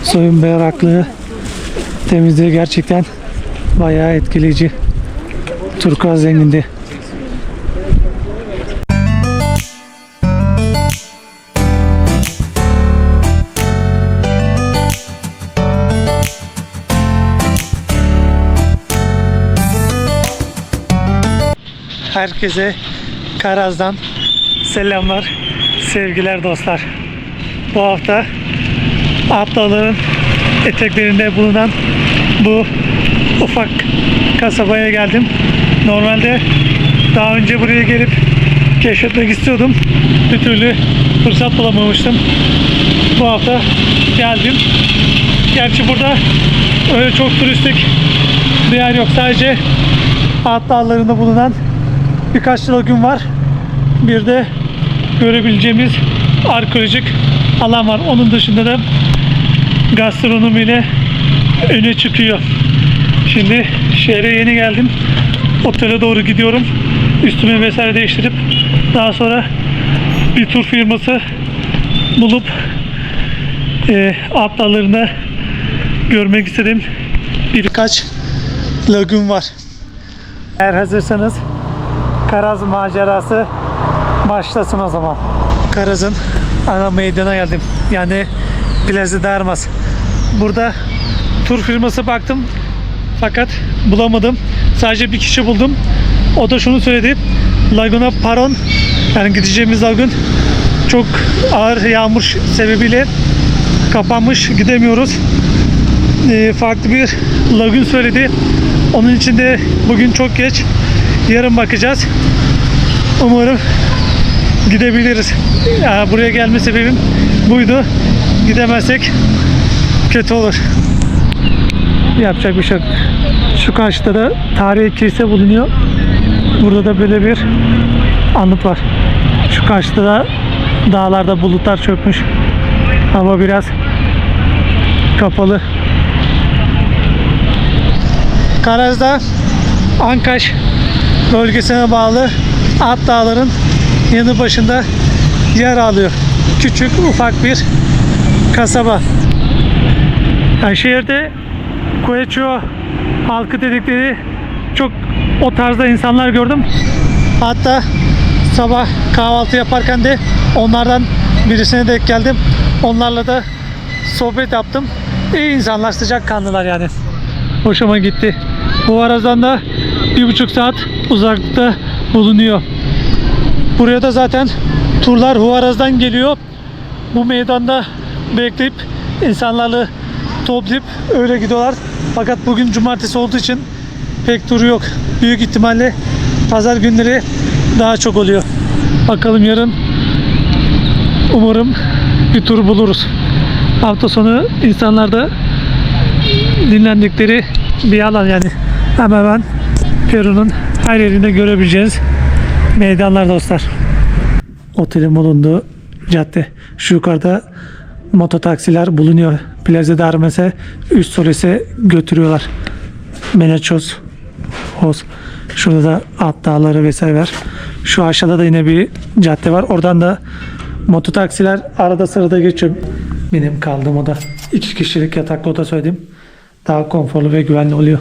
Suyun berraklığı, temizliği gerçekten bayağı etkileyici. Turkuaz renginde. Herkese Karaz'dan selamlar, sevgiler dostlar. Bu hafta Alp Dağları'nın eteklerinde bulunan bu ufak kasabaya geldim. Normalde daha önce buraya gelip keşfetmek istiyordum. Bir türlü fırsat bulamamıştım. Bu hafta geldim. Gerçi burada öyle çok turistik bir yer yok. Sadece Alp Dağları'nda bulunan birkaç lagün var. Bir de görebileceğimiz arkeolojik alan var. Onun dışında da gastronomiyle öne çıkıyor. Şimdi şehre yeni geldim. Otele doğru gidiyorum. Üstümü vesaire değiştirip daha sonra bir tur firması bulup Alp Dağları'nda görmek istediğim birkaç lagün var. Eğer hazırsanız Karaz macerası başlasın o zaman. Karaz'ın ana meydana geldim. Yani Plaza de Armas. Burada tur firması baktım fakat bulamadım. Sadece bir kişi buldum. O da şunu söyledi. Laguna Paron, yani gideceğimiz lagün çok ağır yağmur sebebiyle kapanmış, gidemiyoruz. Farklı bir lagün söyledi. Onun için de bugün çok geç. Yarın bakacağız. Umarım gidebiliriz. Yani buraya gelme sebebim buydu. Gidemezsek kötü olur. Yapacak bir şey yok. Şu karşıda da tarihi kilise bulunuyor. Burada da böyle bir anıt var. Şu karşıda da dağlarda bulutlar çökmüş. Hava biraz kapalı. Karaz'da Ankaş bölgesine bağlı Alp Dağları'nın yanı başında yer alıyor. Küçük ufak bir kasaba. Yani şehirde Quechua halkı dedikleri çok o tarzda insanlar gördüm. Hatta sabah kahvaltı yaparken de onlardan birisine denk geldim. Onlarla da sohbet yaptım. İyi insanlar, sıcakkanlılar yani. Hoşuma gitti. Bu aradan da 1,5 saat uzaklıkta bulunuyor. Buraya da zaten turlar Huaraz'dan geliyor. Bu meydanda bekleyip insanlarla toplayıp öyle gidiyorlar. Fakat bugün cumartesi olduğu için pek turu yok. Büyük ihtimalle pazar günleri daha çok oluyor. Bakalım yarın umarım bir tur buluruz. Hafta sonu insanlar da dinlendikleri bir alan yani. Hemen Peru'nun her yerinde görebileceğiniz meydanlar dostlar. Otelin bulunduğu cadde. Şu yukarıda mototaksiler bulunuyor. Plaza de Armas'e üst solise götürüyorlar. Menechos, Hoz. Şurada da Alp Dağları vesaire var. Şu aşağıda da yine bir cadde var. Oradan da mototaksiler arada sırada geçiyor. Benim kaldığım oda 2 kişilik yataklı oda söyledim. Daha konforlu ve güvenli oluyor.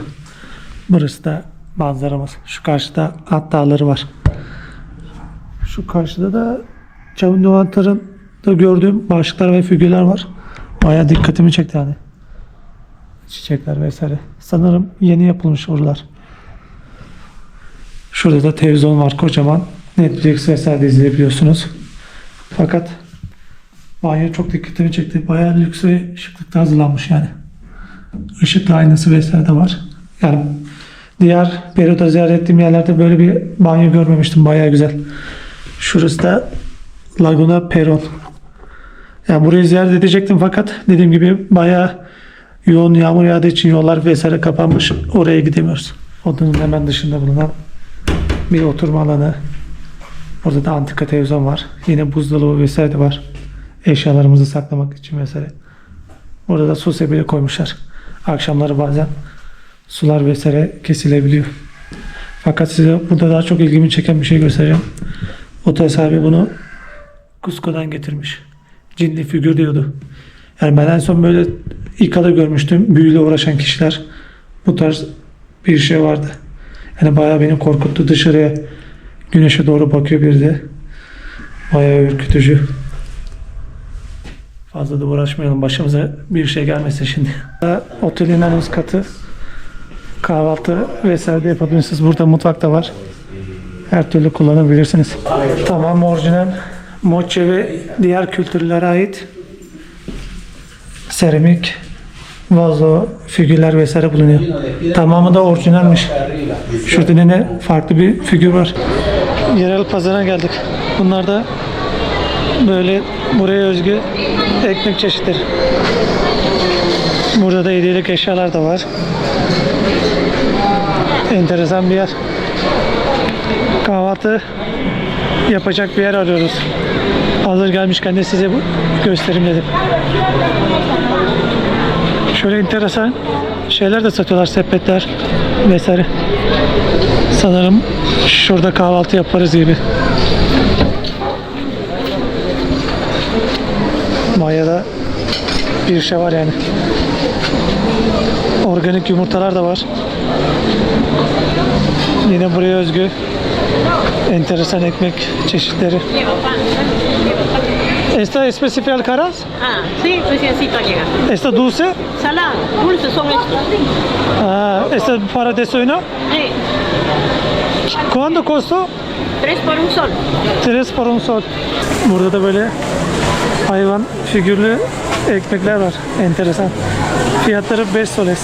Burası da manzaramız. Şu karşıda Alp Dağları var. Şu karşıda da Çavundoğantar'ın da gördüğüm başlıklar ve figürler var. Bayağı dikkatimi çekti yani. Çiçekler vesaire. Sanırım yeni yapılmış oralar. Şurada da televizyon var kocaman. Netflix vesaire de izleyebiliyorsunuz. Fakat bayağı çok dikkatimi çekti. Bayağı lüks ve şıklıkta hazırlanmış yani. Işıklı aynası vesaire de var. Yani diğer Peru'da ziyaret ettiğim yerlerde böyle bir banyo görmemiştim. Bayağı güzel. Şurası da Laguna Paron. Yani burayı ziyaret edecektim fakat dediğim gibi bayağı yoğun yağmur yağdığı için yollar vesaire kapanmış. Oraya gidemiyoruz. Odanın hemen dışında bulunan bir oturma alanı. Orada da antika televizyon var. Yine buzdolabı vesaire de var. Eşyalarımızı saklamak için vesaire. Orada da su sebili koymuşlar. Akşamları bazen sular vesaire kesilebiliyor. Fakat size burada daha çok ilgimi çeken bir şey göstereceğim. Otel sahibi bunu Cusco'dan getirmiş. Cinli figür diyordu. Yani ben en son böyle İKA'da görmüştüm. Büyüyle uğraşan kişiler bu tarz bir şey vardı. Yani bayağı beni korkuttu. Dışarıya güneşe doğru bakıyor bir de. Bayağı ürkütücü. Fazla da uğraşmayalım. Başımıza bir şey gelmesin şimdi. Otelin en üst katı. Kahvaltı vesaire de yapabilirsiniz. Burada mutfak da var. Her türlü kullanabilirsiniz. Tamam, orijinal moche ve diğer kültürlere ait seramik, vazo, figürler vesaire bulunuyor. Tamamı da orijinalmiş. Şurada yine farklı bir figür var. Yerel pazara geldik. Bunlar da böyle buraya özgü ekmek çeşitleri. Burada da hediyelik eşyalar da var. Enteresan bir yer. Kahvaltı yapacak bir yer arıyoruz. Hazır gelmişken de size bu göstereyim dedim. Şöyle enteresan şeyler de satıyorlar, sepetler vesaire. Sanırım şurada kahvaltı yaparız gibi. Maya'da bir şey var yani. Organik yumurtalar da var. Yine buraya özgü enteresan ekmek çeşitleri. ¿Esta es especial caras? Ah, sí, reciéncito llega. ¿Esta dulce? Salada, dulce son estos. Ah, ¿esta para desayuno? Sí, ¿Cuánto costó? 3 por un sol. 3 por un sol. Burada da böyle hayvan figürlü ekmekler var. Enteresan. Fiyatları 5 soles.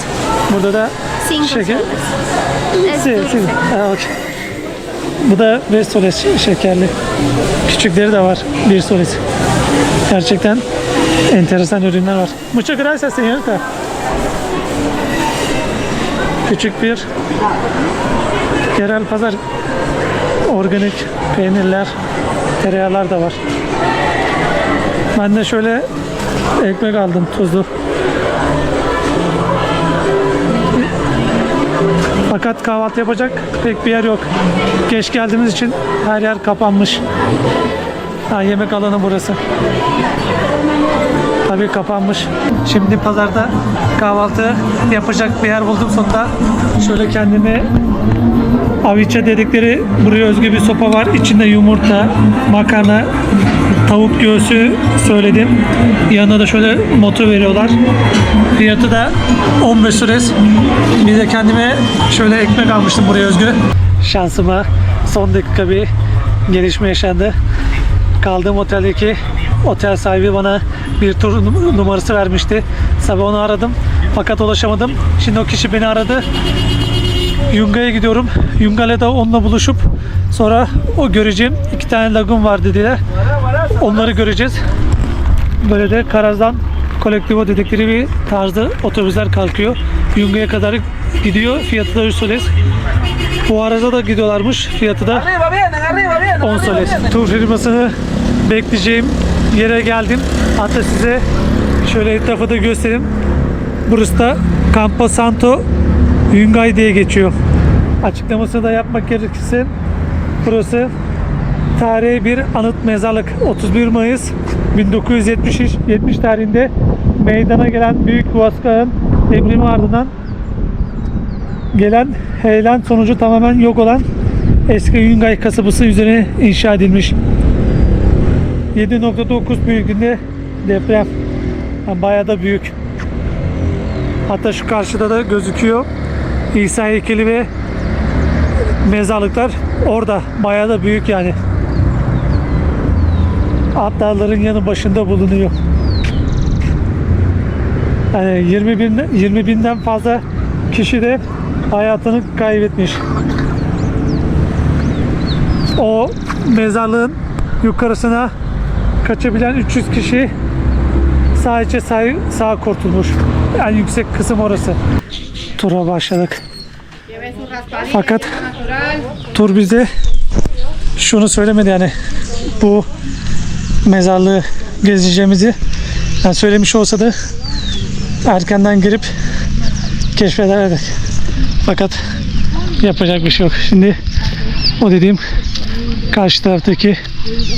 Burada da şeker. Sí, sí. Ah, okay. Bu da 5 soles şekerli. Küçükleri de var. 1 soles. Gerçekten enteresan ürünler var. Muchas gracias señorita. Küçük bir yerel pazar. Organik peynirler, tereyağlar da var. Ben de şöyle ekmek aldım, tuzlu. Fakat kahvaltı yapacak pek bir yer yok. Geç geldiğimiz için her yer kapanmış. Ha, yemek alanı burası. Tabii kapanmış. Şimdi pazarda kahvaltı yapacak bir yer buldum sonunda. Şöyle kendime aviçe dedikleri buraya özgü bir sopa var. İçinde yumurta, makarna, tavuk göğsü söyledim. Yanına da şöyle motor veriyorlar. Fiyatı da 15 lirası. Bir de kendime şöyle ekmek almıştım buraya özgü. Şansıma son dakika bir gelişme yaşandı. Kaldığım oteldeki otel sahibi bana bir tur numarası vermişti. Sabah onu aradım fakat ulaşamadım. Şimdi o kişi beni aradı. Yunga'ya gidiyorum. Yunga'da onunla buluşup sonra o göreceğim 2 tane lagun var dediler. Onları göreceğiz. Böyle de Karaz'dan Kolektivo dedikleri bir tarzda otobüsler kalkıyor. Yunga'ya kadar gidiyor. Fiyatı da 3 soles. Bu arada da gidiyorlarmış. Fiyatı da 10 soles. Tur firmasını bekleyeceğim yere geldim. Hatta size şöyle etrafı da göstereyim. Burası da Campo Santo Yungay diye geçiyor. Açıklamasını da yapmak gerekirse burası tarihi bir anıt mezarlık. 31 Mayıs 1970 tarihinde meydana gelen Büyük Huascar'ın depremi ardından gelen heyelan sonucu tamamen yok olan eski Yungay kasabası üzerine inşa edilmiş. 7.9 büyüklüğünde deprem. Yani bayağı da büyük. Hatta şu karşıda da gözüküyor. İsa heykeli ve mezarlıklar orada. Bayağı da büyük yani. At dağların yanı başında bulunuyor. Yani 20 binden fazla kişi de hayatını kaybetmiş. O mezarlığın yukarısına kaçabilen 300 kişi sadece sağ kurtulmuş. En yüksek kısım orası. Tura başladık. Fakat tur bize şunu söylemedi, yani bu mezarlığı gezeceğimizi yani söylemiş olsa da erkenden girip keşfederdik. Fakat yapacak bir şey yok. Şimdi o dediğim karşı taraftaki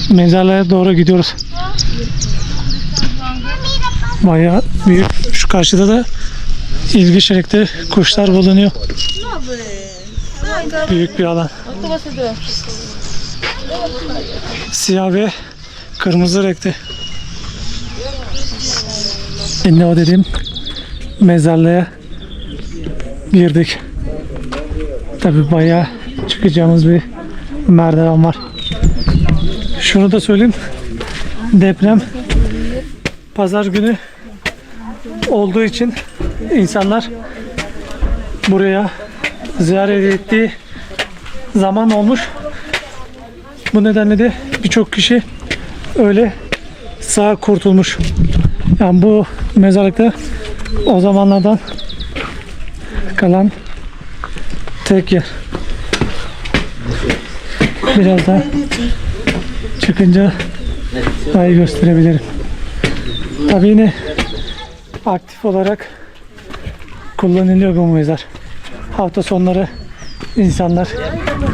mezarlığa doğru gidiyoruz. Bayağı büyük. Şu Şu karşıda da ilginç renkte kuşlar bulunuyor. Büyük bir alan. Siyah ve kırmızı renkte. Şimdi o dediğim mezarlığa girdik. Tabi bayağı çıkacağımız bir merdiven var. Şunu da söyleyeyim. Deprem pazar günü olduğu için insanlar buraya ziyaret ettiği zaman olmuş. Bu nedenle de birçok kişi öyle sağ kurtulmuş. Yani bu mezarlıkta o zamanlardan kalan tek yer. Biraz daha çıkınca daha iyi gösterebilirim. Tabii yine aktif olarak kullanılıyor bu mezar. Hafta sonları insanlar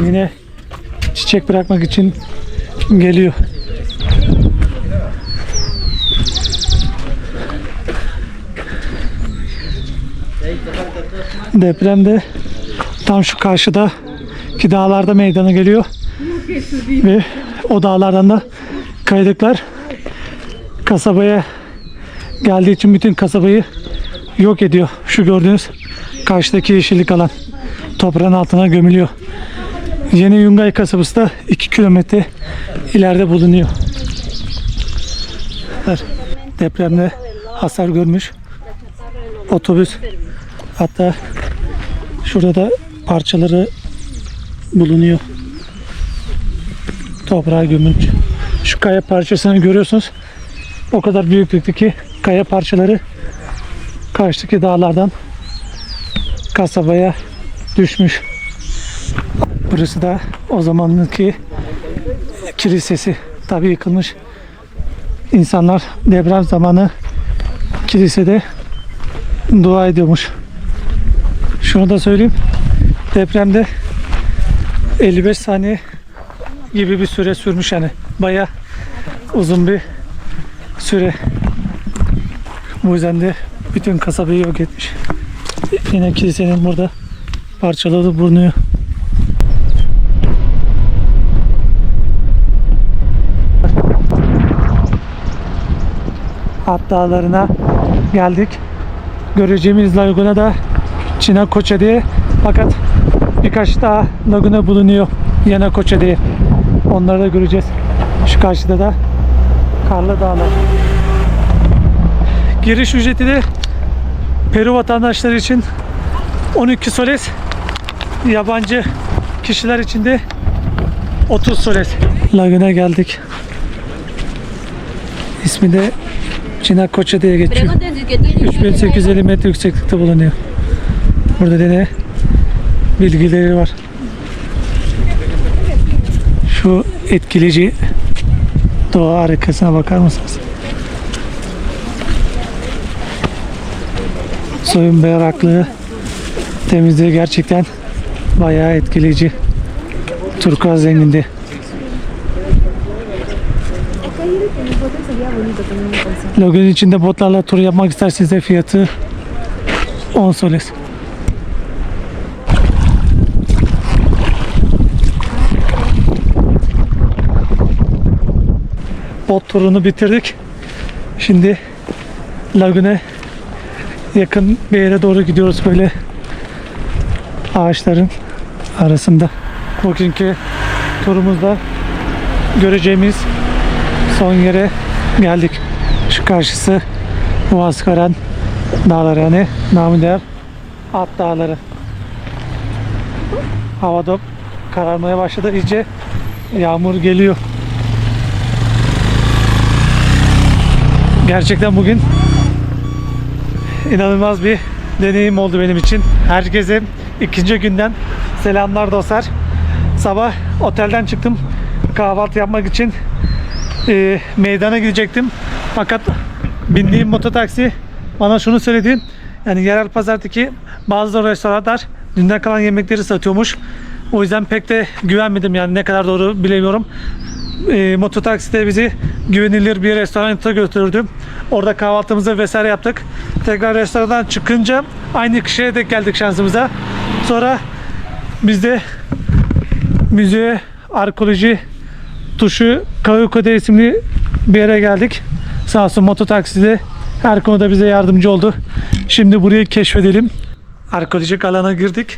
yine çiçek bırakmak için geliyor. Depremde tam şu karşıdaki dağlarda meydana geliyor ve o dağlardan da kaydıklar kasabaya geldiği için bütün kasabayı yok ediyor. Şu gördüğünüz karşıdaki yeşillik alan toprağın altına gömülüyor. Yeni Yungay kasabası da 2 kilometre ileride bulunuyor. Depremde hasar görmüş otobüs, hatta şurada da parçaları bulunuyor. Toprağa gömülmüş. Şu kaya parçasını görüyorsunuz. O kadar büyüklükteki kaya parçaları karşıdaki dağlardan kasabaya düşmüş. Burası da o zamanki kilisesi. Tabii yıkılmış. İnsanlar deprem zamanı kilisede dua ediyormuş. Şunu da söyleyeyim. Depremde 55 saniye gibi bir süre sürmüş, yani bayağı uzun bir süre. Bu yüzden de bütün kasabayı yok etmiş. Yine kilisenin burada parçaları bulunuyor. At Dağları'na geldik. Göreceğimiz laguna da Çinakoça diye, fakat birkaç daha laguna bulunuyor Yanakoça diye. Onları da göreceğiz. Şu karşıda da Karlı Dağlar. Giriş ücreti de Peru vatandaşları için 12 soles, yabancı kişiler için de 30 soles. Laguna geldik. İsmi de Çinakoça diye geçiyor. 3850 metre yükseklikte bulunuyor. Burada da ne bilgileri var. Şu etkileyici doğa harikasına bakar mısınız? Suyun berraklığı, temizliği gerçekten bayağı etkileyici. Turkuaz renginde. Lagunun içinde botlarla tur yapmak isterseniz de fiyatı 10 soles. Bot turunu bitirdik. Şimdi laguna yakın bir yere doğru gidiyoruz, böyle ağaçların arasında. Bugünkü turumuzda göreceğimiz son yere geldik. Şu karşısı Huascaran Dağları, yani namı değer At Dağları. Havada kararmaya başladı, iyice yağmur geliyor. Gerçekten bugün inanılmaz bir deneyim oldu benim için. Herkese ikinci günden selamlar dostlar. Sabah otelden çıktım kahvaltı yapmak için, meydana gidecektim. Fakat bindiğim mototaksi bana şunu söyledi. Yani yerel pazardaki bazı restoranlar dünden kalan yemekleri satıyormuş. O yüzden pek de güvenmedim, yani ne kadar doğru bilemiyorum. mototakside bizi güvenilir bir restoranta götürdü. Orada kahvaltımızı vesaire yaptık. Tekrar restorandan çıkınca aynı kişiye denk geldik şansımıza. Sonra biz de müze, arkeoloji tuşu Kayukode isimli bir yere geldik. Sağ olsun mototakside her konuda bize yardımcı oldu. Şimdi burayı keşfedelim. Arkeolojik alana girdik.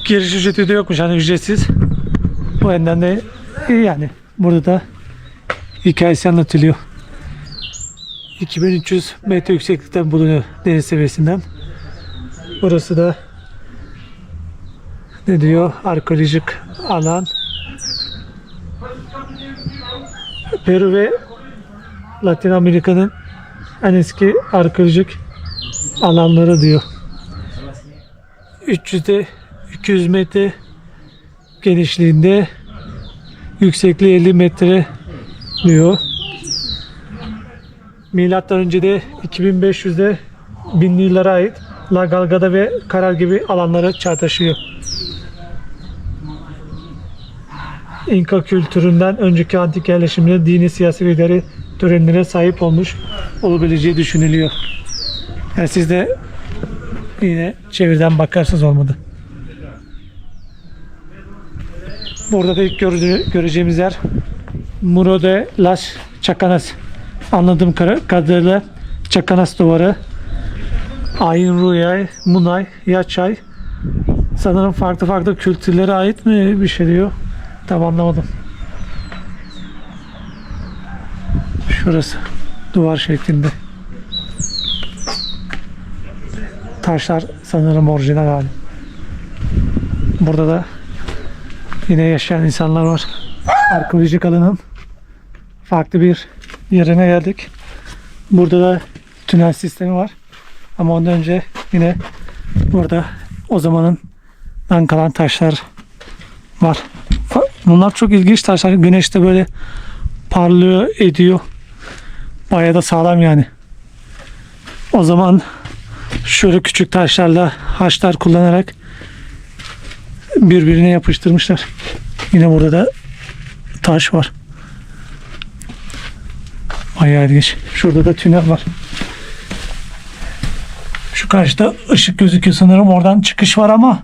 Giriş ücreti de yokmuş, hani ücretsiz. Bu yönden de iyi yani. Burada da hikayesi anlatılıyor. 2300 metre yükseklikten bulunuyor deniz seviyesinden. Burası da ne diyor? Arkeolojik alan. Peru ve Latin Amerika'nın en eski arkeolojik alanları diyor. 200 metre genişliğinde, yüksekliği 50 metre diyor. Milattan önce de 2500'de 1000'li yıllara ait La Galgada ve Caral gibi alanlara çağdaşıyor. İnka kültüründen önceki antik yerleşimde dini, siyasi ve idari törenlere sahip olmuş olabileceği düşünülüyor. Yani siz de yine çevirden bakarsınız, olmadı. Burada da ilk göreceğimiz yer Muro de las Chacanas. Anladığım kadarıyla Chacanas duvarı. Ayin Ruyay, Munay, Yaçay. Sanırım farklı kültürlere ait mi bir şey diyor. Tam anlamadım. Şurası duvar şeklinde. Taşlar sanırım orijinal hali. Burada da yine yaşayan insanlar var. Arkeolojik alanın farklı bir yerine geldik. Burada da tünel sistemi var. Ama ondan önce yine burada o zamanından kalan taşlar var. Bunlar çok ilginç taşlar. Güneşte böyle parlıyor, ediyor. Bayağı da sağlam yani. O zaman şöyle küçük taşlarla haçlar kullanarak birbirine yapıştırmışlar. Yine burada da taş var. Bayağı ilginç. Şurada da tünel var. Şu karşıda ışık gözüküyor sanırım. Oradan çıkış var ama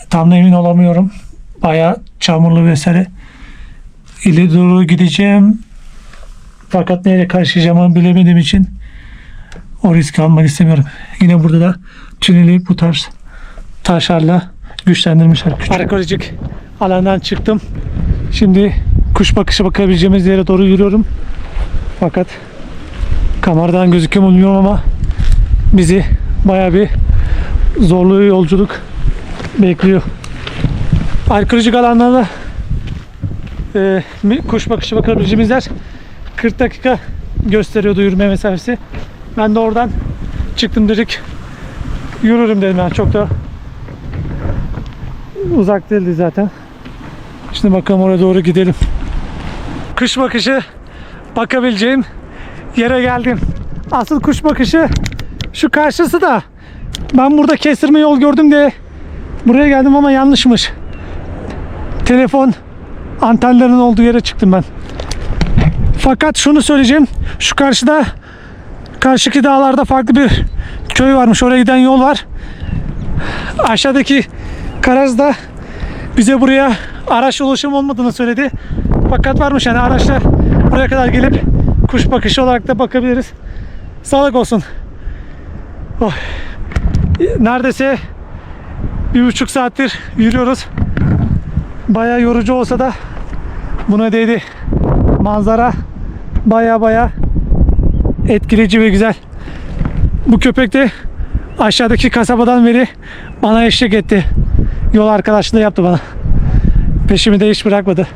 tam da emin olamıyorum. Bayağı çamurlu vesaire. İleri doğru gideceğim. Fakat nereye karşılayacağımı bilemediğim için o riski almak istemiyorum. Yine burada da tüneli bu tarz taşlarla güçlendirmişler. Arkeolojik alandan çıktım. Şimdi kuş bakışı bakabileceğimiz yere doğru yürüyorum. Fakat kameradan gözüküyor mu bilmiyorum ama bizi bayağı bir zorlu yolculuk bekliyor. Arkeolojik alanlarda kuş bakışı bakabileceğimiz yer 40 dakika gösteriyordu yürüme mesafesi. Ben de oradan çıktım, direkt yürürüm dedim, yani çok da uzak değildi zaten. Şimdi bakalım, oraya doğru gidelim. Kuş bakışı bakabileceğim yere geldim. Asıl kuş bakışı şu karşısı da. Ben burada kestirme yol gördüm diye buraya geldim ama yanlışmış. Telefon antenlerinin olduğu yere çıktım ben. Fakat şunu söyleyeceğim. Şu karşıki dağlarda farklı bir köy varmış. Oraya giden yol var. Aşağıdaki Karaz'da bize buraya araç ulaşım olmadığını söyledi. Fakat varmış, yani araçla buraya kadar gelip kuş bakışı olarak da bakabiliriz. Sağlık olsun. Oh. Neredeyse 1,5 saattir yürüyoruz. Bayağı yorucu olsa da buna değdi. Manzara bayağı etkileyici ve güzel. Bu köpek de aşağıdaki kasabadan beri bana eşlik etti. Yol arkadaşlığı yaptı bana. Peşimi de hiç bırakmadı.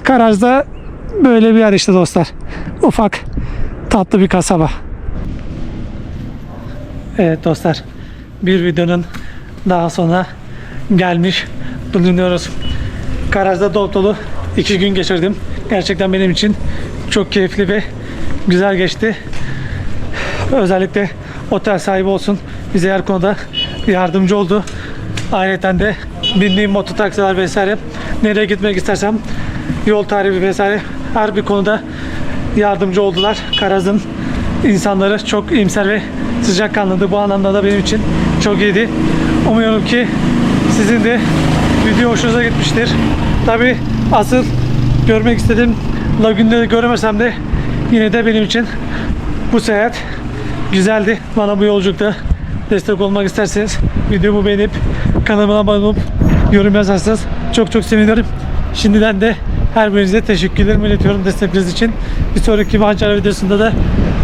Karaz'da böyle bir yer işte dostlar. Ufak, tatlı bir kasaba. Evet dostlar, bir videonun daha sonra gelmiş bulunuyoruz. Karaz'da dolu dolu 2 gün geçirdim. Gerçekten benim için çok keyifli ve güzel geçti. Özellikle otel sahibi olsun bize her konuda yardımcı oldu. Ayrıca de bindiğim mototaksiler vesaire nereye gitmek istersem yol tarifi vesaire her bir konuda yardımcı oldular. Karaz'ın insanları çok iyimser ve sıcakkanlıydı. Bu anlamda da benim için çok iyiydi. Umuyorum ki sizin de video hoşunuza gitmiştir. Tabi asıl görmek istediğim lagünleri göremesem de yine de benim için bu seyahat güzeldi. Bana bu yolculukta destek olmak isterseniz videomu beğenip kanalıma abone olup yorum yazarsanız çok çok sevinirim. Şimdiden de her birinize teşekkürlerimi iletiyorum destekleriniz için. Bir sonraki macera videosunda da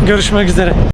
görüşmek üzere.